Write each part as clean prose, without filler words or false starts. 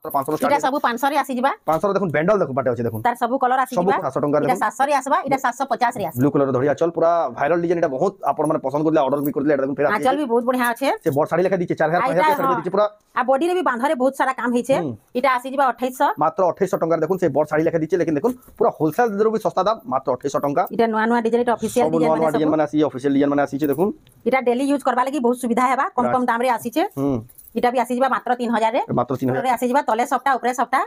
500 এটা सब 500 रे आसी जिबा 500 देखुन बेंडल देखु बाटे अछि देखुन तार सब कलर आसी जिबा 700 टंका देखुन এটা 700 रे आसबा এটা 750 रे आसी ब्लू कलर धरिया चल पूरा वायरल डिजाइन एटा बहुत आपण माने पसंद करले ऑर्डर भी करले एटा देखुन फेर चल भी बहुत बढ़िया अछि से बड़ साड़ी लेखा दिचे 4000 5000 कर दिचे पूरा आ बॉडी रे भी बांधरे बहुत सारा काम हिचे एटा आसी जिबा 2800 मात्र 2800 टंका देखुन से बड़ साड़ी लेखा दिचे लेकिन देखुन पूरा होलसेल दर भी सस्ता दाम मात्र 2800 टंका एटा नवा डिजाइन एटा ऑफिशियल डिजाइन माने आसी ऑफिशियल डिजाइन माने आसी छे देखुन एटा डेली यूज करबा लागि बहुत सुविधा हेबा कम कम दाम रे आसी छे इटा भी आसी जिबा मात्र 3000 रे मात्र 3000 रे आसी जिबा तले सप्ताह ऊपर सप्ताह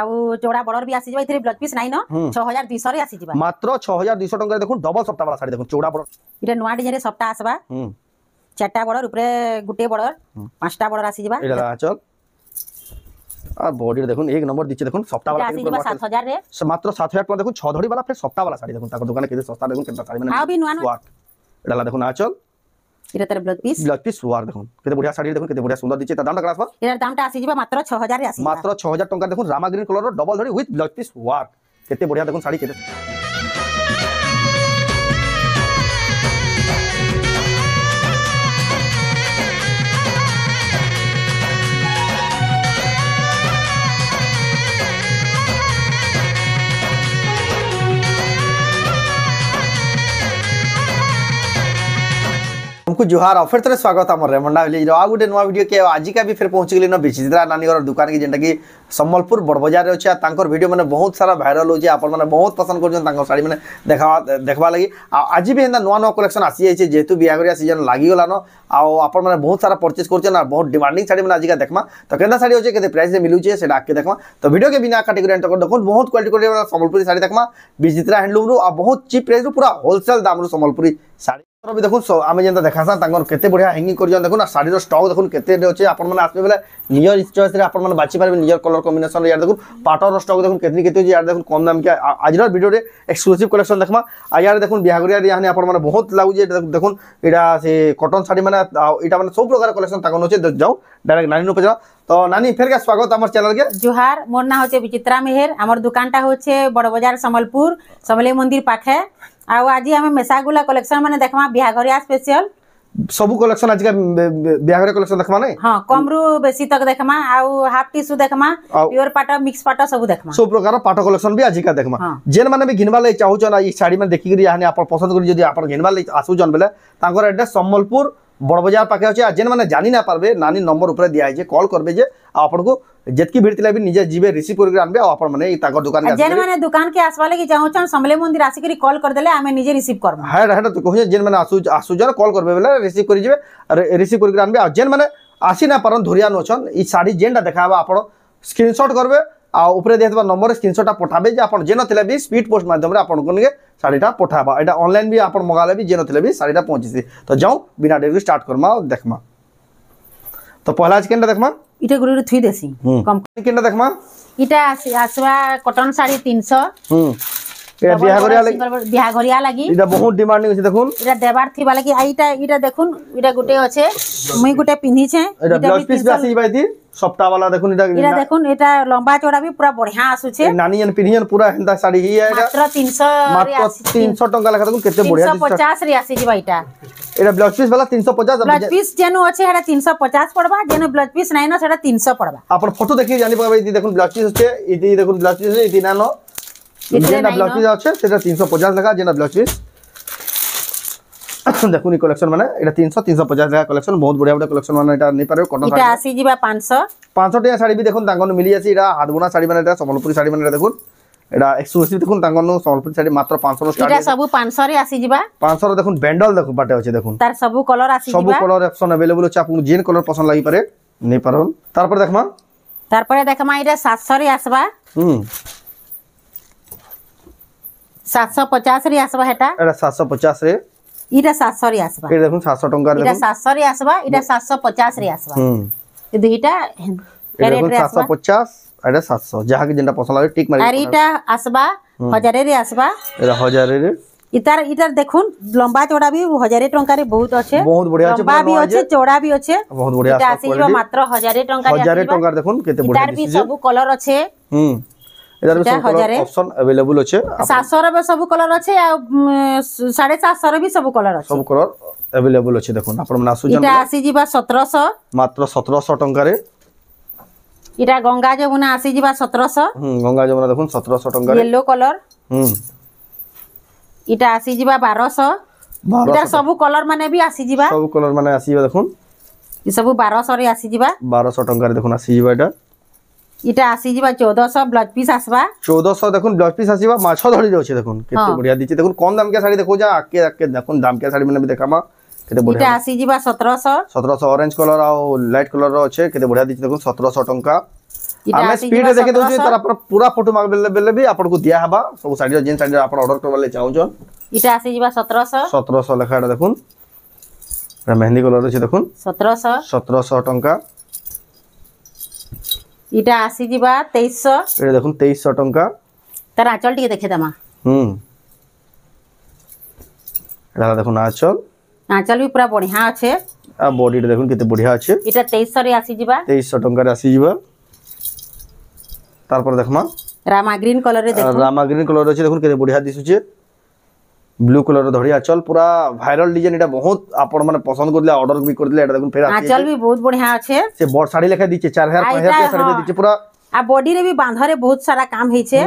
आउ चौड़ा बॉर्डर भी आसी जिबा इथरे ब्लाउज पीस नाही न 6200 रे आसी जिबा मात्र 6200 टंका देखुन डबल सप्ताह वाला साड़ी देखुन चौड़ा बॉर्डर इटा नवा डिजाइन रे सप्ताह आसबा चारटा बॉर्डर ऊपर गुटे बॉर्डर पांचटा बॉर्डर आसी जिबा एला चल आ बॉडी देखुन एक नंबर दिचे देखुन सप्ताह वाला आसी जिबा 7000 रे मात्र 7000 टका देखुन 6 धड़ी वाला फिर सप्ताह वाला साड़ी देखुन ताको दुकान के सस्ता देखुन केतना साड़ी माने हां भी नवा एला देखुन आ चल इरा तर ब्लाउज पीस वार देखुन केते बढ़िया साड़ी देखुन केते बढ़िया सुंदर दिचे ता दाम करा इरा दामटा आसी जिबा मात्र 6000 रे आसी मात्र 6000 टंका देखुन रामा ग्रीन कलर रो डबल धड़ी विथ ब्लाउज पीस वार केते बढ़िया देखुन साड़ी केते हमको जुहार और फिर तरह स्वागत है रेमंडा विलेज आ गोटे नुआ वीडियो के आज का भी फिर पहुंच गली न विचित्रा नानी और दुकान की जेंटा की सम्बलपुर बड़ बाजार अच्छे तांकर वीडियो मैंने बहुत सारा वायरल होचे आपण माने बहुत पसंद करछन तांकर साड़ी मैंने देखबा लगी आज भी एंदा नुआ नुआ कलेक्शन आसी जाइए जेहेतु बियागरिया सीजन लागी गला न आपण माने बहुत सारा परचेज करछन और बहुत डिमांडिंग साड़ी मैंने आज का देखमा तो केंदा साड़ी होचे केते प्राइस रे मिलुचे सेटा आके देखमा तो वीडियो के बिना कैटेगरी एंटर कर देखो बहुत क्वालिटी वाला सम्बलपुरी साड़ी देखमा विचित्रा हैंडलूम रो आ बहुत चीप प्राइस रो पूरा होलसेल दाम रो सम्बलपुरी साड़ी भी देखो आम जेनता देखासा केते बढ़िया हैंगिंग कर देखो साड़ी रो स्टॉक देखो केते अच्छे आपण माने आसबे बेले नियर चॉइस रे आपण माने बाछि पारबे नियर कलर कॉम्बिनेशन रे यार देखो पाटर रो स्टॉक देखो केतनी केते यार देखो कम दाम के आज रो वीडियो रे एक्सक्लूसिव कलेक्शन देखमा आ यार देखो बिहागरिया रे यानी आपण माने बहुत लागु जे देखो एडा से कॉटन साड़ी माने एटा माने सब प्रकार कलेक्शन ताकन होचे जाओ डायरेक्ट नानी नो पजा तो नानी फेर के स्वागत हमर चैनल के जोहार मोर ना होचे विचित्रा मेहर हमर दुकानटा होचे बड़ बाजार संबलपुर समले मंदिर पाखे आउ आज हमें मेसागुला कलेक्शन माने देखमा बिहागरिया स्पेशल सब कलेक्शन आज का बिहागरिया कलेक्शन देखमा नै हां कम रु बेसी तक देखमा आउ हाफ टिश्यू देखमा प्योर पाटा मिक्स पाटा सब देखमा सब प्रकार पाटा कलेक्शन भी आज का देखमा जेन माने भी घिनबा ले चाहू छन ई साड़ी में देखि करी यानी आपण पसंद करी जदी आपण घिनबा ले आसु जन बेले तांकर एड्रेस संबलपुर बड़ बाजार पाखे अछि जेन माने जानि ना पारबे नानी नंबर ऊपर दिया जे कॉल करबे जे आपण को जेतकी भिड़तिला भी निजे जीवे रिसीव करके आनबे आ आपण माने ताकर दुकान के जेन माने दुकान के आसवा लगी चाहू छन समले मंदिर आसी करी कॉल कर देले हमें निजे रिसीव करबो हां रहत तो कहिए जेन माने आसु जन कॉल करबे बेले रिसीव करी जेबे रिसीव करके आनबे आ जेन माने आसी ना पारन धरिया न छन ई साड़ी जेनटा देखाबा आपण स्क्रीनशॉट करबे आ ऊपर देतबा नंबर स्क्रीनशॉट पठाबे जे आपण जेन थिले भी स्पीड पोस्ट माध्यम रे आपण कोन के साड़ीटा पठाबा एटा ऑनलाइन भी आपण मगाले भी जेन थिले भी साड़ीटा पहुंचीसी तो जाऊ बिना देरी स्टार्ट करमा देखमा तो पहला आज केनटा देखमा इटा गुरु थुई देसी कंपनी केनटा देखमा इटा आसवा कॉटन साड़ी 300 एटा बिहागरिया लागि इटा बहुत डिमांडिंग अछि देखुन इटा देबार थी वाला कि इटा देखुन इटा गुटे अछि मुई गुटे पिन्ही छे इटा ब्लाउज पीस बेसी बाइती सप्ताह वाला देखुन इटा देखुन इटा लंबा चौड़ा भी पूरा बढ़िया आसु छे नानी जन पिन्हियन पूरा हेंदा साड़ी ही है मात्र 300 टंका लगा देखुन केते बढ़िया 350 रे आसी जिबा इटा एटा ब्लाउज पीस वाला 350 ब्लाउज पीस जेनु अछि हेडा 350 पड़बा जेनु ब्लाउज पीस नै न सेडा 300 पड़बा अपन फोटो देखि जानि पाबे इति देखुन ब्लाउज पीस छे इति देखुन ब्लाउज पीस इति ना न जेना ब्लाउज पीस अछि सेटा 350 लगा जेना ब्लाउज पीस देखुन ई कलेक्शन माने एटा 300 350 लगा कलेक्शन बहुत बढ़िया बढ़िया कलेक्शन माने एटा नै पारे कॉटन इटा आसी जिबा 500 टा साड़ी भी देखुन तांगन मिली आसी एटा हाथ बुना साड़ी माने एटा संबलपुरी साड़ी माने देखुन एटा एक्सक्लूसिव देखुन तांगन संबलपुरी साड़ी मात्र 500 स्टार्ट एटा सब 500 रे आसी जिबा 500 रे देखुन बेंडल देखु बाटे अछि देखुन तार सब कलर आसी जिबा सब कलर ऑप्शन अवेलेबल अछि आपन जेन कलर पसंद लागि पारे नै पारन तार पर देखमा एटा 700 रे आसबा 750 रे आसबा हेटा एटा 750 रे इटा 700 रे आसबा ए देखुन 700 टंका रे इटा 700 रे आसबा इटा 750 रे आसबा ए दुईटा रेट रे 750 एटा 700 जहा के जेंटा पसंद लागे टिक मारी अरे इटा आसबा 1000 रे आसबा एटा 1000 रे इतार देखुन लंबा चौड़ा भी 1000 टंका रे बहुत अच्छे बहुत बढ़िया अच्छे लंबा भी अच्छे चौड़ा भी अच्छे बहुत बढ़िया इटा आसीबा मात्र 1000 टंका रे 1000 टंका देखुन केते बढ़िया इतार भी सब कलर अच्छे इधर भी सब कलर ऑप्शन अवेलेबल अच्छे 700 रे सब कलर अच्छे आ 750 रे भी सब कलर अच्छे सब कलर अवेलेबल अच्छे देखुन आपण मना सुजन इटा आसी जिबा 1700 मात्र 1700 टंका रे इटा गंगा जमुना आसी जिबा 1700 गंगा जमुना देखुन 1700 टंका येलो कलर इटा आसी जिबा 1200 इटा सब कलर माने भी आसी जिबा सब कलर माने आसी जिबा देखुन ई सब 1200 रे आसी जिबा 1200 टंका रे देखुन आसी जिबा इटा आसी जिबा 1400 ब्लाउज पीस आसबा 1400 देखुन ब्लाउज पीस आसीबा माछो धड़ी रहउछे देखुन केते बढ़िया दिछि देखुन कोन दाम के साड़ी देखो जा आके आके देखुन दाम के साड़ी माने भी देखामा केते बढ़िया इटा आसी जिबा 1700 ऑरेंज कलर आ लाइट कलर रो अछि केते बढ़िया दिछि देखुन 1700 टंका आमे स्पीड देखे दोछि तर अपन पूरा फोटो माग बेले भी आपन को दिया हबा सब साड़ी जेन साड़ी आपन ऑर्डर करबा ले चाहू छ इटा आसी जिबा 1700 लेखाटा देखुन मेहंदी कलर अछि देखुन 1700 टंका इटा आसी जिबा 2300 ए देखुन 2300 टंका तार आंचल टिके देखे दमा एला देखुन आंचल भी पूरा बढ़िया अच्छे आ बॉडी देखुन केते बढ़िया अच्छे इटा 2300 रे आसी जिबा 2300 टंका रे आसी जिबा तार पर देखमा रामा ग्रीन कलर रे देखो रामा ग्रीन कलर अछि देखुन केते बढ़िया दिसुचे ब्लू कलर धड़ी आंचल पूरा वायरल डिजाइन एटा बहुत आपण माने पसंद करले ऑर्डर भी करले एटा देखुन फेर आंचल भी बहुत बढ़िया अच्छे से बड़ साड़ी लेखा दिचे 4000 5000 के साड़ी दिचे पूरा आ बॉडी रे भी बांधरे बहुत सारा काम हेछे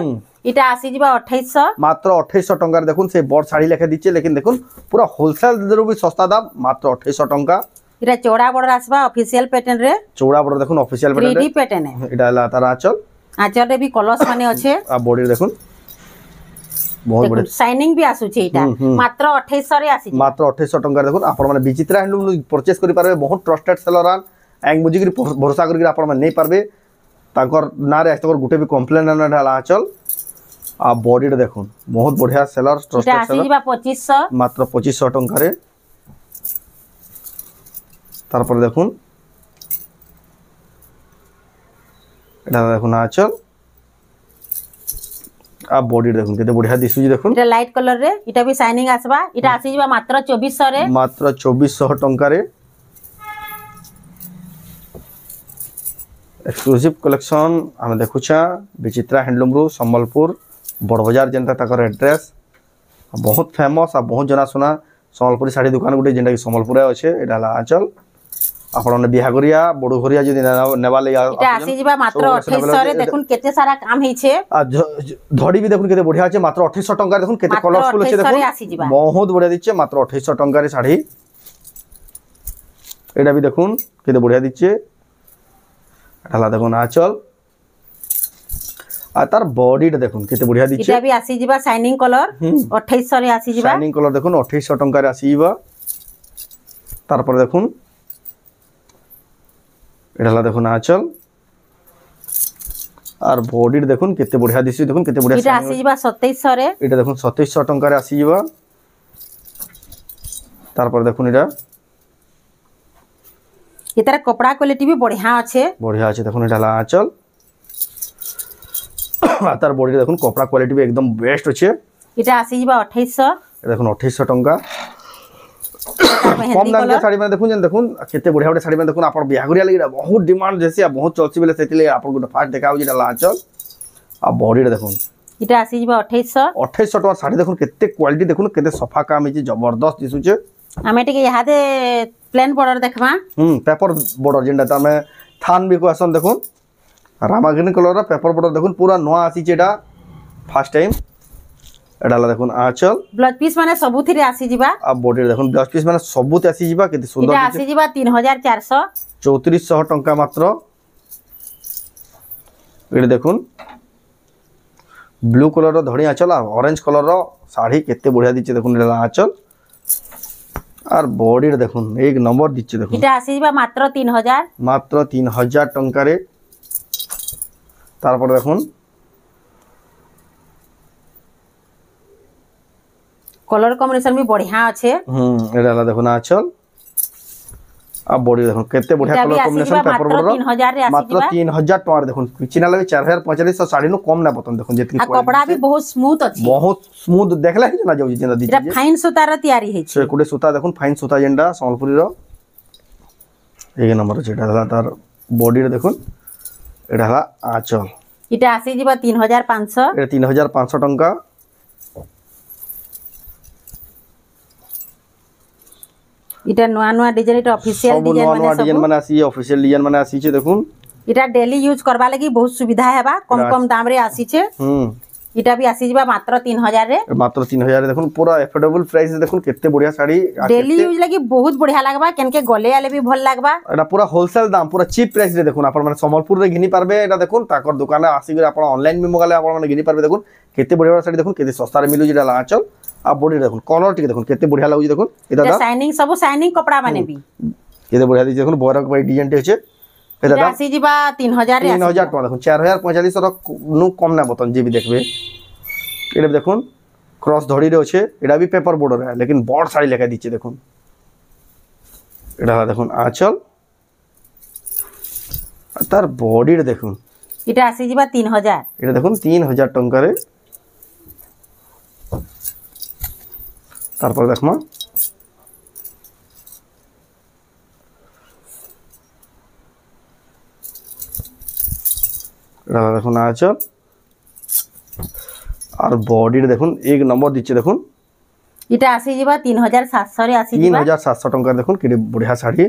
इटा आसी जिबा 2800 मात्र 2800 टंका देखुन से बड़ साड़ी लेखा दिचे लेकिन देखुन पूरा होलसेल दरो भी सस्ता दाम मात्र 2800 टंका इटा चौड़ा बॉर्डर आसबा ऑफिशियल पैटर्न रे चौड़ा बॉर्डर देखुन ऑफिशियल पैटर्न 3D पैटर्न है इटा ला तार आंचल रे भी कलर्स माने अच्छे आ बॉडी देखुन बहुत बढ़िया शाइनिंग भी आसुचे इटा मात्र 2800 रे आसी मात्र 2800 टंका देखुन आपण माने विचित्रा हैंडलूम परचेस करि पारबे बहुत ट्रस्टेड सेलर आन एंग मुजिक भरोसा करके आपण माने नै पारबे ताकर ना रे तकर गुटे भी कंप्लेन न डाला आंचल आ बॉडी देखुन बहुत बढ़िया सेलर ट्रस्टेड सेलर इटा आसी जिबा 2500 मात्र 2500 टंका रे तार पर देखुन एटा देखुन आंचल आ बॉडी देखुन केते बढ़िया दिसु जी देखुन इटा लाइट कलर रे इटा भी शाइनिंग आसबा इटा आसी जिबा मात्र 2400 रे मात्र 2400 टंका रे एक्सक्लूसिव कलेक्शन हम देखुछा विचित्रा हैंडलूम रो संबलपुर बड़ बाजार जेंता ताकर एड्रेस बहुत फेमस आ बहुत जना सुना संबलपुरी साड़ी दुकान गुटे जेंटा कि संबलपुर अच्छे एटा ला आंचल आपण बिहागरिया बड़घरिया जदि नेबा ले इटा आसी जिबा मात्र 2800 रे देखुन केते सारा काम हेछे आ धड़ी भी देखुन केते बढ़िया আছে मात्र 2800 टंका देखुन केते कलरफुल আছে देखुन बहुत बढ़िया दिछे मात्र 2800 टंका रे साड़ी एटा भी देखुन केते बढ़िया दिछे एला देखुन आंचल आ तार बॉडी देखुन केते बढ़िया दिछे इटा भी आसी जिबा शाइनिंग कलर 2800 रे आसी जिबा शाइनिंग कलर देखुन 2800 टंका रे आसी जिबा तार पर देखुन एला देखुन आंचल और बॉडी देखुन केते बढ़िया दिसि देखुन केते बढ़िया इटा आसी जिबा 2700 रे इटा देखुन 2700 टंका रे आसी जिबा तार पर देखुन इतार कपड़ा क्वालिटी भी बढ़िया अच्छे देखुन एटा ला आंचल तार बॉडी देखुन कपड़ा क्वालिटी भी एकदम बेस्ट अच्छे इटा आसी जिबा 2800 देखुन 2800 टंका कम दाम के साड़ी में देखुन केते बढ़िया बढ़िया साड़ी में देखुन आपण बिहागरिया लगी बहुत डिमांड जैसे बहुत चलसी बेले सेतिले आपण को फास्ट देखाउ जेटा लांचल आ बॉडी रे देखुन इटा आसी जिबा 2800 टका साड़ी देखुन केते क्वालिटी देखुन केते सफा काम हिची जबरदस्त दिसुचे हमें टिके यहादे प्लेन बॉर्डर देखबा पेपर बॉर्डर जेंटा त हमें थान भी को आसन देखुन रामाग्रीन कलर रा पेपर बॉर्डर देखुन पूरा नवा आसी जेटा फर्स्ट टाइम एडाला देखुन आंचल ब्लाउज पीस माने सबुथि रे आसी जिबा आ बॉडी देखुन ब्लाउज पीस माने सबुत आसी जिबा केते सुंदर इटा आसी जिबा 3400 3400 टंका मात्र एडे देखुन ब्लू कलर रो धड़ी आंचल आ ऑरेंज कलर रो साड़ी केते बढ़िया दिचे देखुन एडाला आंचल और बॉडी देखुन एक नंबर दिचे देखुन इटा आसी जिबा मात्र 3000 टंका रे तार पर देखुन कलर कॉम्बिनेशन भी बढ़िया अच्छे एडाला देखुन आंचल आ बॉडी देखुन केते बढ़िया कलर कॉम्बिनेशन पेपर बॉर्डर मात्र 3000 टका देखुन पिचिना लगे 4500 साड़ी नो कम ना बतन देखुन जेतकी कपड़ा भी बहुत स्मूथ देखला है ना जाउ जेना दिजे एटा फाइन सूता रा तयारी है से कुडे सूता देखुन फाइन सूता जेंडा संबलपुरी रो एक नंबर जेटा तार बॉडी रे देखुन एडाला आंचल इटा आसी जिबा 3500 ए 3500 टंका इटा नवा नवा डिजाइन इटा ऑफिशियल डिजाइन माने आसी ऑफिशियल डिजाइन माने आसी छे देखुन इटा डेली यूज करबा लगी बहुत सुविधा हेबा कम कम दाम रे आसी छे इटा भी आसी जबा मात्र 3000 रे मात्र 3000 रे देखुन पूरा एफोर्डेबल प्राइस रे देखुन केते बढ़िया साड़ी डेली यूज लगी बहुत बढ़िया लागबा केनके गले आले भी भल लागबा एटा पूरा होलसेल दाम पूरा चीप प्राइस रे देखुन आपण माने संबलपुर रे घिनी पारबे एटा देखुन ताकर दुकान आसी गरे आपण ऑनलाइन भी मगाले आपण माने घिनी पारबे देखुन केते बढ़िया साड़ी देखुन केते सस्ता रे मिलु जेटा आंचल आ बॉडी देखुन कलर टिके देखुन केते बढ़िया लागु देखुन एटा शाइनिंग सब शाइनिंग कपड़ा माने भी केते बढ़िया दिस देखुन बोरक भाई डिजाइन टे छे एटा आसी जिबा 3000 रे 3000 टका देखुन 4045 रो नु कम ना बतन जे भी देखबे एटा देखुन क्रॉस धड़ी रे छे एटा भी पेपर बॉर्डर है लेकिन बड़ साड़ी लेखा दिचे देखुन एटा देखुन आंचल तार बॉडी रे देखुन एटा आसी जिबा 3000 एटा देखुन 3000 टका रे तारपर देखमा एटा देखुन आंचल और बॉडी रे देखुन एक नंबर दिचे देखुन इटा आसी जिबा 3700 रे आसी जिबा 3700 टका देखुन केडे बढ़िया साड़ी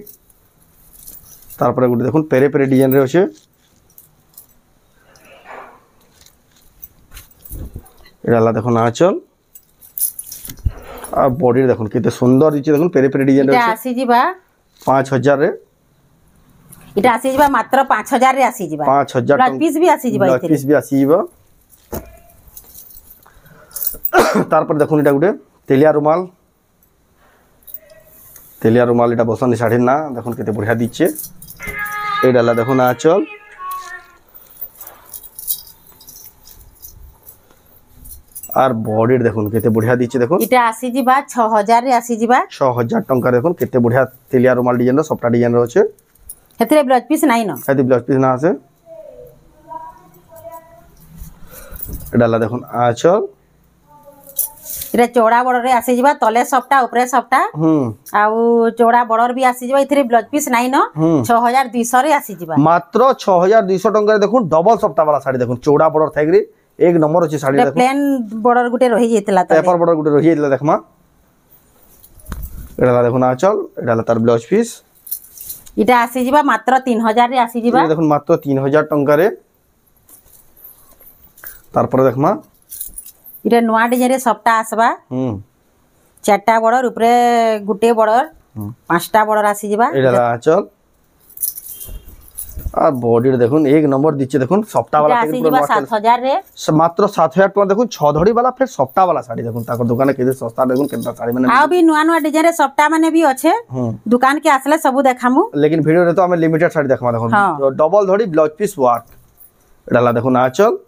तारपर गुटे देखुन पेरे पेरे डिजाइन रे होचे एडाला देखुन आंचल आ बॉडी रे देखुन केते सुंदर दिचे देखुन पेरे पेरे डिजाइन रे इटा आसी जिबा 5000 रे इटा आसी जिबा मात्र 5000 रे आसी जिबा 5000 ब्लाउज पीस भी आसी जिबा ब्लाउज पीस भी आसी जिबा तारपर देखुन इटा गुटे तेलिया रुमाल इटा बसनी साड़ी ना देखुन केते बढ़िया दिचे एडाला देखुन आंचल और बॉडी देखुन केते बढ़िया दिचे देखुन इटा आसी जिबा 6000 रे आसी जिबा 6000 टका देखुन केते बढ़िया तेलिया रुमाल डिजाइन रो सफ्टा डिजाइन रो छे हेतरे ब्लाउज पीस नाही न हेती ब्लाउज पीस ना आसे एडाला देखुन आंचल इरा चौड़ा बॉर्डर रे आसी जिबा तले सफ्टा ऊपरे सफ्टा आउ चौड़ा बॉर्डर भी आसी जिबा इथरे ब्लाउज पीस नाही न 6200 रे आसी जिबा मात्र 6200 टका रे देखुन डबल सफ्टा वाला साड़ी देखुन चौड़ा बॉर्डर थाइगरी एक नंबर अछि साड़ी देखुन प्लेन बॉर्डर गुटे रहि जेतला त पेपर बॉर्डर गुटे रहि जेतला देखमा एडाला देखुन आंचल एडाला तार ब्लाउज पीस इटा आसी जिबा मात्र 3000 रे आसी जिबा देखुन मात्र 3000 टका रे तारपर देखमा इटा नवा डिजाइन रे सफ्टा आसबा चारटा बॉर्डर ऊपरे गुटे बॉर्डर पांचटा बॉर्डर आसी जिबा एडाला आंचल आ बॉडी रे देखुन एक नंबर दिचे देखुन सफ्टा वाला आसी जिबा 7000 रे मात्र 7000 टका देखुन 6 धड़ी वाला फिर सफ्टा वाला साड़ी देखुन ताकर दुकान केते सस्ता देखुन केतना साड़ी माने आ भी नवा नवा डिजाइन रे सफ्टा माने भी अच्छे दुकान के आसले सब देखामु लेकिन वीडियो रे तो हमें लिमिटेड साड़ी देखमा देखुन डबल धड़ी ब्लाउज पीस वर्क एडाला देखुन आंचल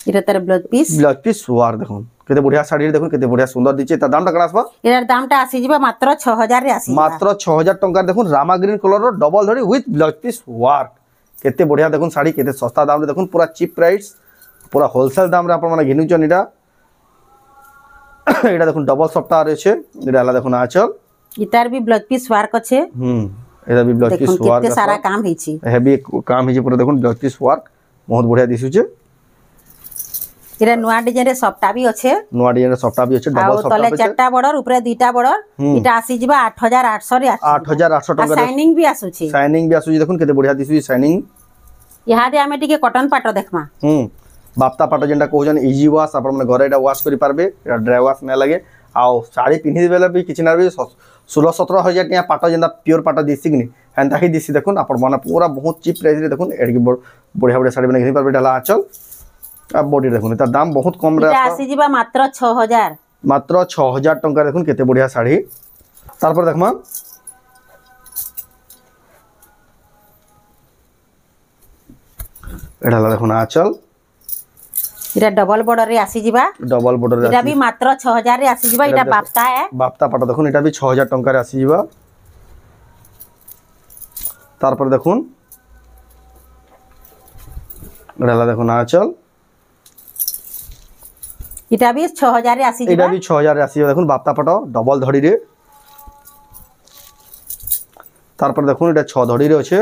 इरा तार ब्लाउज पीस वर्क देखुन केते बढ़िया साड़ी देखुन केते बढ़िया सुंदर दिचे ता दाम टा करा आसबा इरा दामटा आसी जिबा मात्र 6000 रे आसी मात्र 6000 टका देखुन रामा ग्रीन कलर रो डबल धड़ी विथ ब्लाउज पीस वर्क केते बढ़िया देखुन साड़ी केते सस्ता दाम रे देखुन पूरा चीप प्राइस पूरा होलसेल दाम रे आपण माने घिनु चन इटा एटा देखुन डबल सफ्टा रे छे एडाला देखुन आंचल इतार भी ब्लाउज पीस वर्क अच्छे एटा भी ब्लाउज पीस वर्क केते सारा काम हिची हेवी काम हिची पूरा देखुन ब्लाउज पीस वर्क बहुत बढ़िया दिसु छे इरा नवा डिजाइन रे सफ्टा भी अच्छे नवा डिजाइन रे सफ्टा भी अच्छे डबल सफ्टा तले चारटा बॉर्डर ऊपरे दुईटा बॉर्डर इटा आसी जिबा 8800 रे आसी 8800 टका शाइनिंग भी आसुची देखुन केते बढ़िया दिसु शाइनिंग यहा दे हमें टिके कॉटन पाटो देखमा बाप्ता पाटो जेंटा कहजन इजी वाश आपण माने घरे एटा वाश करि पारबे एटा ड्राई वाश ना लागे आ साड़ी पिन्हि बेला भी किछ ना भी 16-17 हजार टिया पाटो जेंटा प्योर पाटो दिसि कि हेंता ही दिसि देखुन आपण माने पूरा बहुत चीप प्राइस रे देखुन एडकी बढ़िया बढ़िया साड़ी माने घिनि पारबे डाला आंचल आ बॉडी देखुन तार दाम बहुत कम रे आसी जिबा मात्र 6000 टका देखुन केते बढ़िया साड़ी तारपर देखमा एडाला देखुन आंचल इरा डबल बॉर्डर रे आसी जिबा डबल बॉर्डर रे इरा भी मात्र 6000 रे आसी जिबा इटा बाप्ता है बाप्ता पाटो देखुन इटा भी 6000 टका रे आसी जिबा तारपर देखुन एडाला देखुन आंचल इटा भी 6000 रे आसी जिबा इटा भी 6000 रे आसी जिबा देखुन बाप्ता पाटो डबल धड़ी रे तारपर देखुन इटा 6 धड़ी रे अछि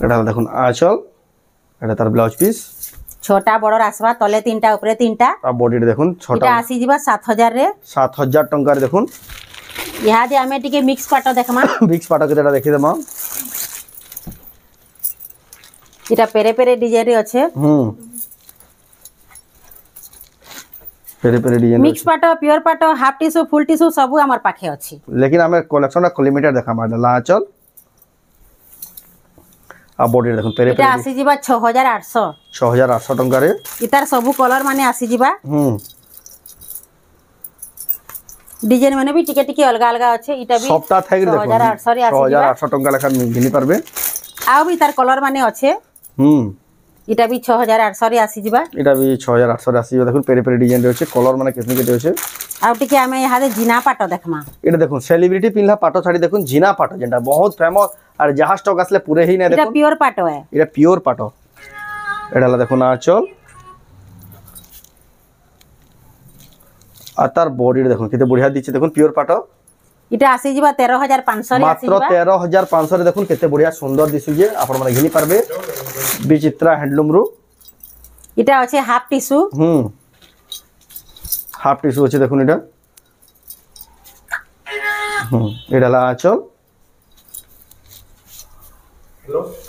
एडाला देखुन आंचल एटा तार ब्लाउज पीस छोटा बॉर्डर आसबा तले तीनटा ऊपरे तीनटा आ बॉडी रे देखुन छोटा इटा आसी जिबा 7000 रे 7000 टका रे देखुन यहाँ जे हमें टिके मिक्स पाट देखमा मिक्स पाट केटा देखि देमा इटा पेरे पेरे डिजाइन रे अच्छे पेरे पेरे डिजाइन मिक्स पाट प्योर पाट हाफ टिश्यू फुल टिश्यू सब हमर पाखे अछि लेकिन हमें कलेक्शन लिमिटेड देखा मारला चल आ बॉडी देखो पेरे पेरे इटा आसी जिबा 6800 टंका रे इतार सब कलर माने आसी जिबा डिजाइन माने भी टिके टिके अलग अलग अच्छे इटा भी सबटा थाइ देखो 6800 रे आसी 6800 टंका लेखा घिनी पारबे आ भी तार कलर माने अच्छे इटा भी 6800 रे आसी जिबा इटा भी 6800 रे आसी जिबा देखो पेरे पेरे डिजाइन रे अछि कलर माने केतनी केते अछि आ टिके हमें यहाँ दे जिना पाट देखमा इटा देखो सेलिब्रिटी पिनला पाटो साड़ी देखो जिना पाटो जेंटा बहुत फेमस और जहां स्टॉक आसले पूरे ही नै देखो इटा प्योर पाटो है इटा प्योर पाटो एडाला देखो ना चल आ तार बॉडी देखो केते बढ़िया दिछि देखो प्योर पाटो इटा आसी जिबा 13500 रे आसी जिबा मात्र 13500 रे देखो केते बढ़िया सुंदर दिसु जे आपण माने घिनी पारबे विचित्रा हैंडलूम रो इटा अछि हाफ टिश्यू हाफ टिश्यू अछि देखो इटा एडाला चल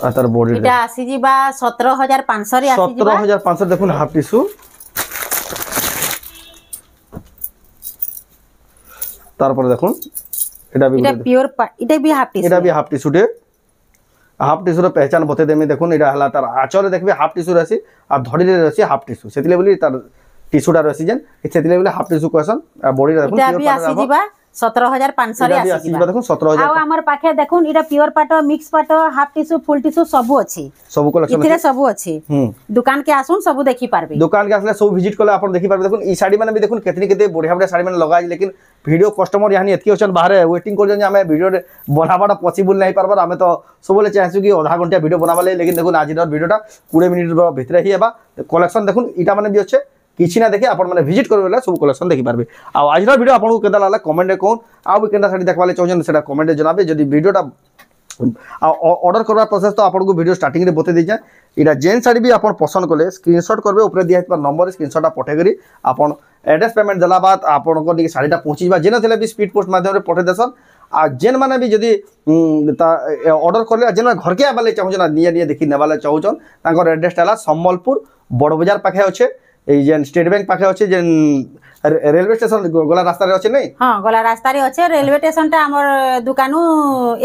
आ तार बॉडी इटा आसी जिबा 17500 रे आसी जिबा 17500 देखो हाफ टिश्यू तार पर देखो इटा प्योर इटा भी हाफ टिश्यू डे हाफ टिश्यू रो पहचान बते देमे देखो इटा हला तार आचर देखबे हाफ टिश्यू रहसी आ धड़ी रे रहसी हाफ टिश्यू सेतिले बोली तार टिश्यू डा रहसी जन सेतिले बोली हाफ टिश्यू कहसन आ बॉडी देखो इटा भी आसी जिबा 17500 रे आसी जिबा देखो 17000 आ हमर पाखे देखो इटा प्योर पाटो मिक्स पाटो हाफ टिश्यू फुल टिश्यू सब अछि सब कलेक्शन इथिरे सब अछि दुकान के आसुन सब देखि पारबे दुकान के आसले सब विजिट करले आपण देखि पारबे देखो ई साड़ी माने भी देखो केतनी केते बढ़िया बढ़िया साड़ी माने लगाई लेकिन वीडियो कस्टमर यानी एतकी अछन बाहर वेटिंग कर जे हमें वीडियो बनाबाटा पॉसिबल नहीं पारबा हमें तो सबले चाहसु कि आधा घंटा वीडियो बनाबाले लेकिन देखो आज वीडियोटा 20 मिनिट भितर ही हेबा कलेक्शन देखो इटा माने भी अच्छे किछि ना देखि आपण माने विजिट करबेला सब कलेक्शन देखि पारबे आ आज वीडियो आपन को केदा लागला कमेंट रे कोन आ भी केनटा साड़ी देखबाले चाहछन सेटा कमेंट रे जनाबे जदी वीडियोटा ऑर्डर करबा प्रोसेस तो आपन को वीडियो स्टार्टिंग रे बते दीजा इटा जेन साड़ी भी आपन पसंद करले स्क्रीनशॉट करबे ऊपर दिया हितबा नंबर स्क्रीनशॉट पठे करी आपन एड्रेस पेमेंट देला बाद आपन को निके साड़ीटा पहुंचीबा जेन थले भी स्पीड पोस्ट माध्यम रे पठे देसन आ जेन माने भी जदी ऑर्डर करले जेन घर के आबाले चाहछन निया निया देखि नेबाले चाहछन तांकर एड्रेस टाला सम्बलपुर बड़ बाजार पाखे अछि ए जेन स्टेट बैंक पाखे अछि जेन रेलवे स्टेशन गोला रास्ता रे अछि नै हां गोला रास्ता रे अछि रेलवे स्टेशन टा हमर दुकानु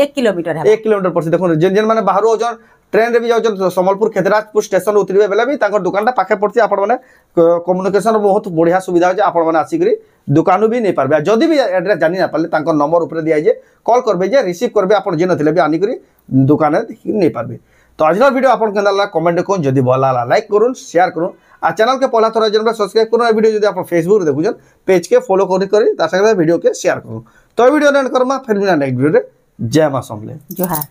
1 किलोमीटर है 1 किलोमीटर पर से देखो जेन जेन माने बाहर होजन ट्रेन रे भी जाउछन सम्बलपुर खेतराजपुर स्टेशन उतरिबे बेला भी तांकर दुकान टा पाखे पड़ती आपण माने कम्युनिकेशन बहुत बढ़िया सुविधा होजे आपण माने आसी करी दुकानु भी नै पारबे जदी भी एड्रेस जानि ना पाले तांकर नंबर ऊपर दिया जे कॉल करबे जे रिसीव करबे आपण जे नथिले भी आनी करी दुकान रे देखि नै पारबे तो आज वीडियो आपण केनला कमेंट कोन जदी भला लाइक करूँ शेयर करूँ आ चैनल के पहला थोड़ा जन सब्सक्राइब करूँ वीडियो जदी आपण फेसबुक रे देखुजन पेज के फॉलो करी तार संगे वीडियो के शेयर करूँ तो वीडियो एंड करमा फिर नेक्स्ट वीडियो रे जय मां समले जोहार।